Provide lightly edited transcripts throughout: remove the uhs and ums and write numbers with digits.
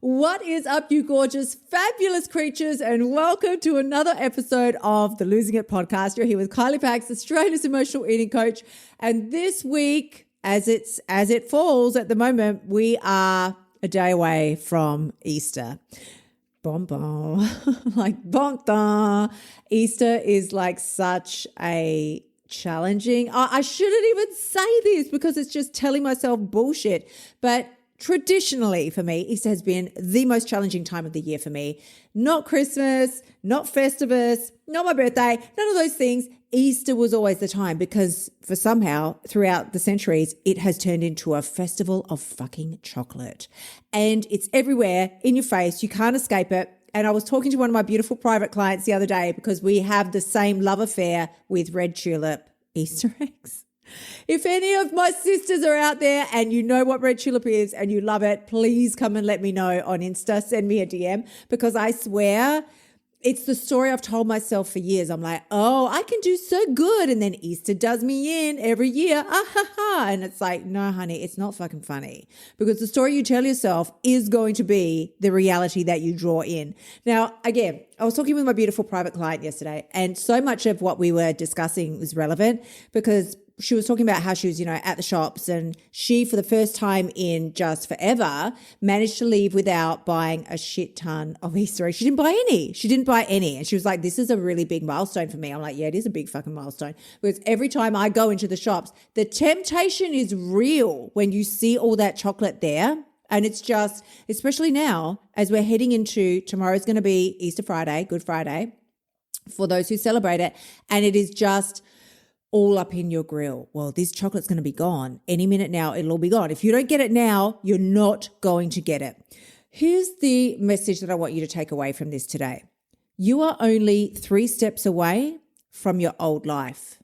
What is up, you gorgeous, fabulous creatures, and welcome to another episode of the Losing It podcast. You're here with Kylie Pax, Australia's emotional eating coach. And this week, as it falls at the moment, we are a day away from Easter. Bon bon. Like bon ton. Easter is like such a challenging. I shouldn't even say this because it's just telling myself bullshit. But traditionally for me, Easter has been the most challenging time of the year for me. Not Christmas, not Festivus, not my birthday, none of those things. Easter was always the time because for somehow throughout the centuries, it has turned into a festival of fucking chocolate. And it's everywhere in your face. You can't escape it. And I was talking to one of my beautiful private clients the other day because we have the same love affair with red tulip Easter eggs. If any of my sisters are out there and you know what red tulip is and you love it, please come and let me know on Insta. Send me a DM because I swear it's the story I've told myself for years. I'm like, oh, I can do so good. And then Easter does me in every year. Ah, ha, ha. And it's like, no, honey, it's not fucking funny because the story you tell yourself is going to be the reality that you draw in. Now, again, I was talking with my beautiful private client yesterday and so much of what we were discussing was relevant because she was talking about how she was, at the shops and she, for the first time in just forever, managed to leave without buying a shit ton of Easter eggs. She didn't buy any. And she was like, this is a really big milestone for me. I'm like, yeah, it is a big fucking milestone because every time I go into the shops, the temptation is real when you see all that chocolate there. And it's just, especially now, as we're heading into tomorrow's going to be Easter Friday, Good Friday, for those who celebrate it. And it is just all up in your grill. Well, this chocolate's going to be gone. Any minute now, it'll all be gone. If you don't get it now, you're not going to get it. Here's the message that I want you to take away from this today. You are only 3 steps away from your old life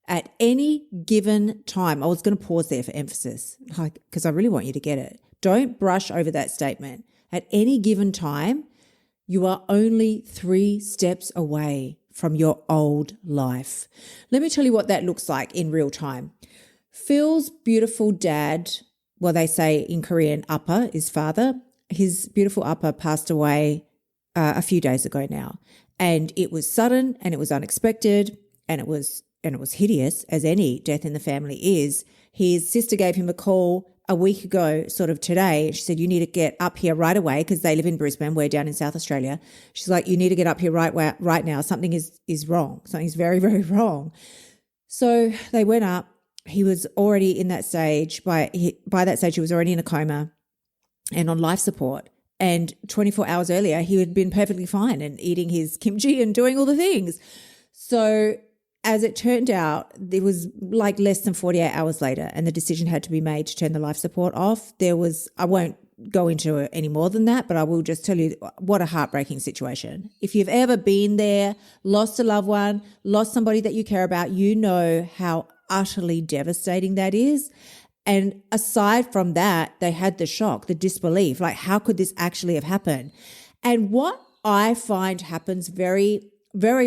at any given time. I was going to pause there for emphasis because I really want you to get it. Don't brush over that statement. At any given time, you are only 3 steps away from your old life. Let me tell you what that looks like in real time. Phil's beautiful dad, well, they say in Korean, appa is father. His beautiful appa passed away a few days ago now. And it was sudden and it was unexpected and it was hideous, as any death in the family is. His sister gave him a call a week ago, sort of today. She said, you need to get up here right away because they live in Brisbane. We're down in South Australia. She's like, you need to get up here right now. Something is wrong. Something's very, very wrong. So they went up. He was already in that stage. By that stage, he was already in a coma and on life support. And 24 hours earlier, he had been perfectly fine and eating his kimchi and doing all the things. So as it turned out, it was like less than 48 hours later and the decision had to be made to turn the life support off. I won't go into it any more than that, but I will just tell you what a heartbreaking situation. If you've ever been there, lost a loved one, lost somebody that you care about, you know how utterly devastating that is. And aside from that, they had the shock, the disbelief, like how could this actually have happened? And what I find happens very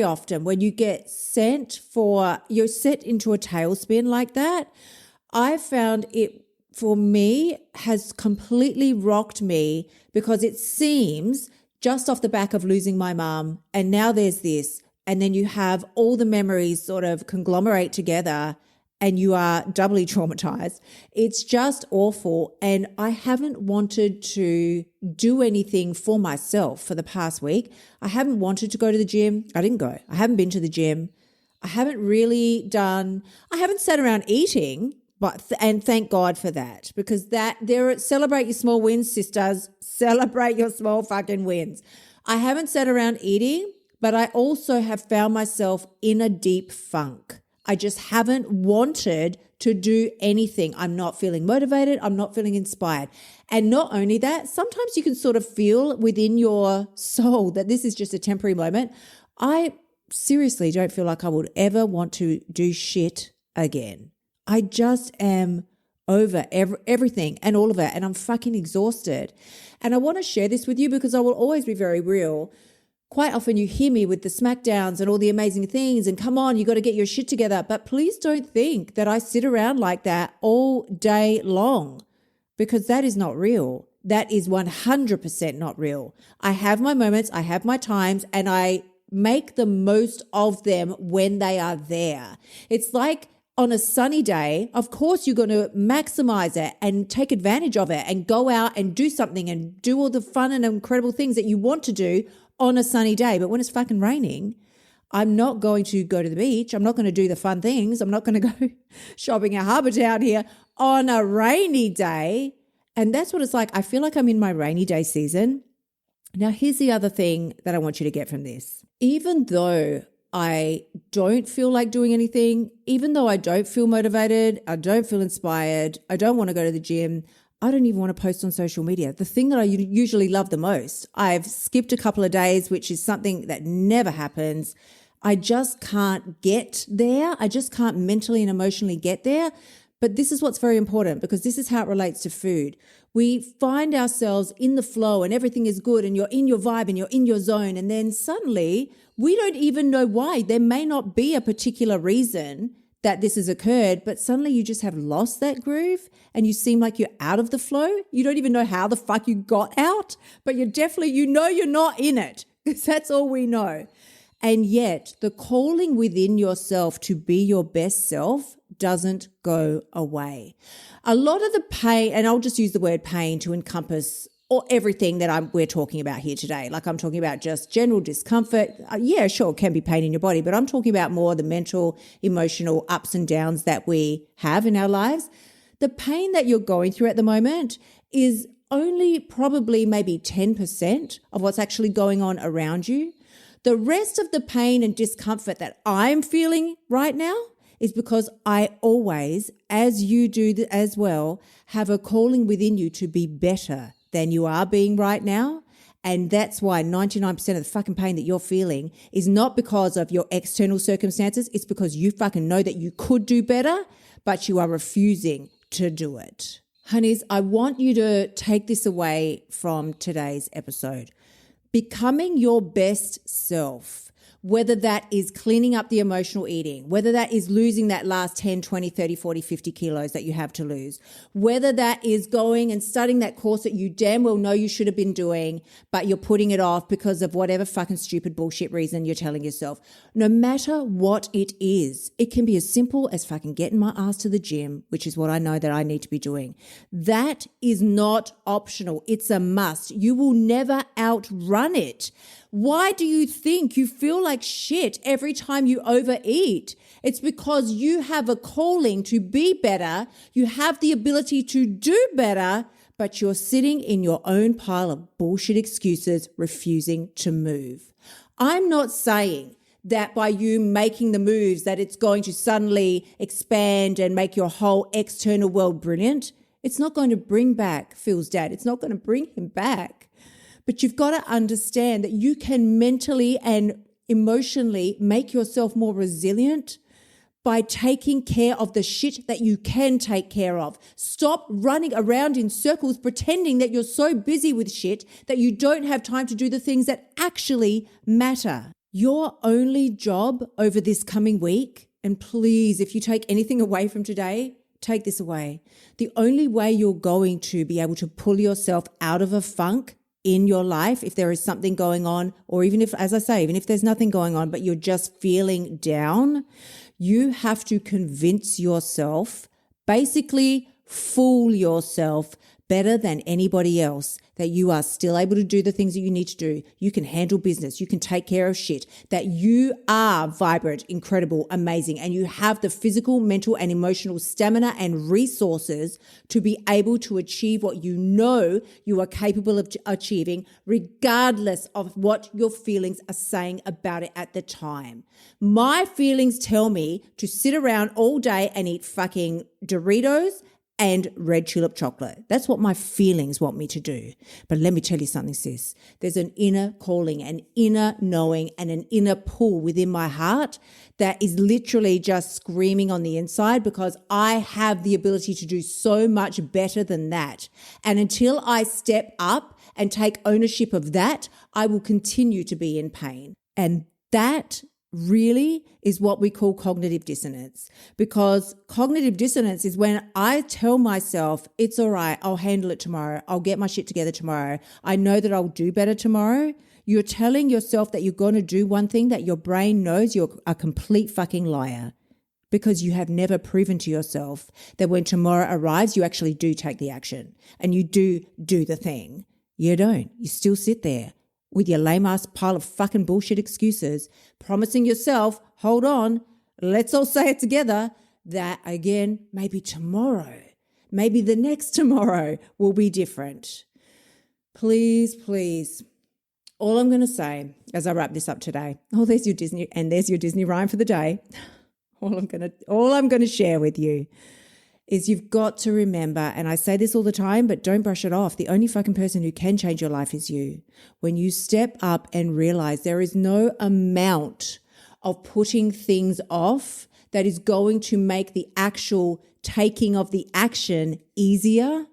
often when you get you're set into a tailspin like that, I found it for me has completely rocked me because it seems just off the back of losing my mum and now there's this and then you have all the memories sort of conglomerate together and you are doubly traumatized. It's just awful. And I haven't wanted to do anything for myself for the past week. I haven't wanted to go to the gym. I didn't go. I haven't been to the gym. I haven't sat around eating, and thank God for that because celebrate your small wins, sisters. Celebrate your small fucking wins. I haven't sat around eating, but I also have found myself in a deep funk. I just haven't wanted to do anything. I'm not feeling motivated. I'm not feeling inspired. And not only that, sometimes you can sort of feel within your soul that this is just a temporary moment. I seriously don't feel like I would ever want to do shit again. I just am over everything and all of it, and I'm fucking exhausted. And I want to share this with you because I will always be very real. Quite often you hear me with the smackdowns and all the amazing things and come on, you got to get your shit together. But please don't think that I sit around like that all day long because that is not real. that is 100% not real. I have my moments, I have my times, and I make the most of them when they are there. It's like on a sunny day, of course, you're going to maximize it and take advantage of it and go out and do something and do all the fun and incredible things that you want to do on a sunny day. But when it's fucking raining, I'm not going to go to the beach. I'm not going to do the fun things. I'm not going to go shopping at Harbour Town here on a rainy day. And that's what it's like. I feel like I'm in my rainy day season. Now, here's the other thing that I want you to get from this. Even though I don't feel like doing anything, even though I don't feel motivated, I don't feel inspired, I don't want to go to the gym, I don't even want to post on social media. The thing that I usually love the most, I've skipped a couple of days, which is something that never happens. I just can't get there. I just can't mentally and emotionally get there. But this is what's very important, because this is how it relates to food. We find ourselves in the flow and everything is good and you're in your vibe and you're in your zone. And then suddenly we don't even know why. There may not be a particular reason that this has occurred, but suddenly you just have lost that groove and you seem like you're out of the flow. You don't even know how the fuck you got out, but you're definitely, you're not in it, because that's all we know. And yet the calling within yourself to be your best self doesn't go away. A lot of the pain, and I'll just use the word pain to encompass or everything that we're talking about here today. Like I'm talking about just general discomfort. Yeah, sure, it can be pain in your body, but I'm talking about more the mental, emotional ups and downs that we have in our lives. The pain that you're going through at the moment is only probably maybe 10% of what's actually going on around you. The rest of the pain and discomfort that I'm feeling right now is because I always, as you do as well, have a calling within you to be better than you are being right now. And that's why 99% of the fucking pain that you're feeling is not because of your external circumstances. It's because you fucking know that you could do better, but you are refusing to do it. Honeys, I want you to take this away from today's episode. Becoming your best self, whether that is cleaning up the emotional eating, whether that is losing that last 10, 20, 30, 40, 50 kilos that you have to lose, whether that is going and studying that course that you damn well know you should have been doing, but you're putting it off because of whatever fucking stupid bullshit reason you're telling yourself. No matter what it is, it can be as simple as fucking getting my ass to the gym, which is what I know that I need to be doing. That is not optional. It's a must. You will never outrun it. Why do you think you feel like shit every time you overeat? It's because you have a calling to be better. You have the ability to do better, but you're sitting in your own pile of bullshit excuses, refusing to move. I'm not saying that by you making the moves that it's going to suddenly expand and make your whole external world brilliant. It's not going to bring back Phil's dad. It's not going to bring him back. But you've got to understand that you can mentally and emotionally make yourself more resilient by taking care of the shit that you can take care of. Stop running around in circles pretending that you're so busy with shit that you don't have time to do the things that actually matter. Your only job over this coming week, and please, if you take anything away from today, take this away. The only way you're going to be able to pull yourself out of a funk in your life, if there is something going on, or even if, as I say, even if there's nothing going on, but you're just feeling down, you have to convince yourself, basically fool yourself better than anybody else that you are still able to do the things that you need to do. You can handle business. You can take care of shit, that you are vibrant, incredible, amazing, and you have the physical, mental, and emotional stamina and resources to be able to achieve what you know you are capable of achieving, regardless of what your feelings are saying about it at the time. My feelings tell me to sit around all day and eat fucking Doritos and red tulip chocolate. That's what my feelings want me to do. But let me tell you something, sis. There's an inner calling, an inner knowing, and an inner pull within my heart that is literally just screaming on the inside, because I have the ability to do so much better than that. And until I step up and take ownership of that, I will continue to be in pain. And that really is what we call cognitive dissonance, because cognitive dissonance is when I tell myself, it's all right, I'll handle it tomorrow, I'll get my shit together tomorrow, I know that I'll do better tomorrow. You're telling yourself that you're going to do one thing that your brain knows you're a complete fucking liar, because you have never proven to yourself that when tomorrow arrives, you actually do take the action and you do the thing. You don't. You still sit there with your lame-ass pile of fucking bullshit excuses, promising yourself, hold on, let's all say it together, that again, maybe tomorrow, maybe the next tomorrow will be different. Please, please. All I'm going to say as I wrap this up today, there's your Disney rhyme for the day. All I'm going to share with you is you've got to remember, and I say this all the time, but don't brush it off. The only fucking person who can change your life is you. When you step up and realize there is no amount of putting things off that is going to make the actual taking of the action easier.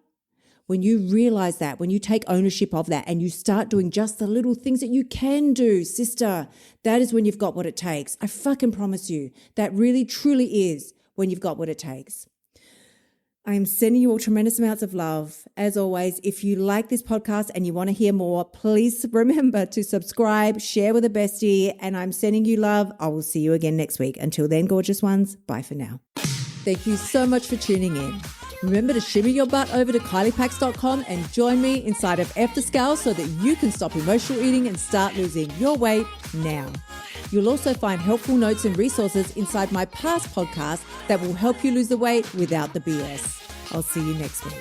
When you realize that, when you take ownership of that and you start doing just the little things that you can do, sister, that is when you've got what it takes. I fucking promise you, that really truly is when you've got what it takes. I am sending you all tremendous amounts of love. As always, if you like this podcast and you want to hear more, please remember to subscribe, share with a bestie, and I'm sending you love. I will see you again next week. Until then, gorgeous ones, bye for now. Thank you so much for tuning in. Remember to shimmy your butt over to kyliepax.com and join me inside of F the Scale so that you can stop emotional eating and start losing your weight now. You'll also find helpful notes and resources inside my past podcasts that will help you lose the weight without the BS. I'll see you next week.